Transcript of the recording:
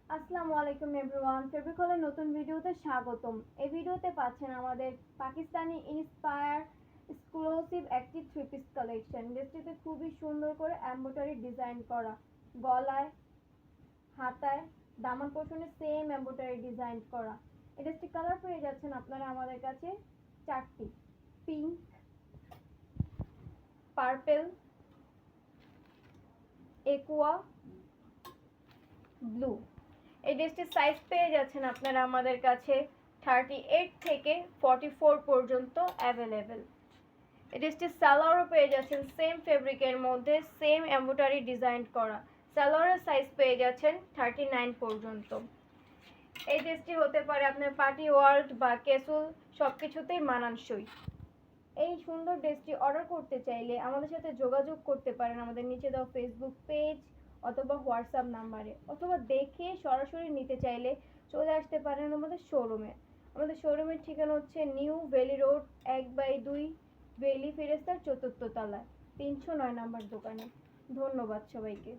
আসসালামু আলাইকুম এভরিওয়ান, ফেব্রিকলের নতুন ভিডিওতে স্বাগতম। এই ভিডিওতে পাচ্ছেন আমাদের পাকিস্তানি ইন্সপায়ার এক্সক্লুসিভ একটি থ্রি পিস কালেকশন। ড্রেসটিতে খুবই সুন্দর করে এমব্রয়ডারি ডিজাইন করা, গলায়, হাতায়, দামান পোর্শনে সেম এমব্রয়ডারি ডিজাইন করা। এই ড্রেসটি কালার পেয়ে যাচ্ছেন আপনারা আমাদের কাছে চারটি: পিঙ্ক, পার্পেল, একুয়া, ব্লু। এই ড্রেসটির সাইজ পেয়ে যাচ্ছেন আপনারা আমাদের কাছে 38 থেকে 44 পর্যন্ত অ্যাভেলেবেল। এই ড্রেসটির সালোয়ারও পেয়ে যাচ্ছেন সেম ফেব্রিকের মধ্যে, সেম এমব্রয়ডারি ডিজাইন করা। সালোয়ারের সাইজ পেয়ে যাচ্ছেন 39 পর্যন্ত। এই ড্রেসটি হতে পারে আপনার পার্টি ওয়ার্ল্ড বা ক্যাসুয়াল সব কিছুতেই মানানসই। এই সুন্দর ড্রেসটি অর্ডার করতে চাইলে আমাদের সাথে যোগাযোগ করতে পারেন আমাদের নিচে দেওয়া ফেসবুক পেজ অথবা হোয়াটসঅ্যাপ নাম্বারে, অথবা দেখে সরাসরি নিতে চাইলে চলে আসতে পারেন আমাদের শোরুমে। আমাদের শোরুমের ঠিকানা হচ্ছে নিউ ভ্যালি রোড 1/2 ভ্যালি ফেরেস্তার 4র্থ তলায় 309 নাম্বার দোকানে। ধন্যবাদ সবাইকে।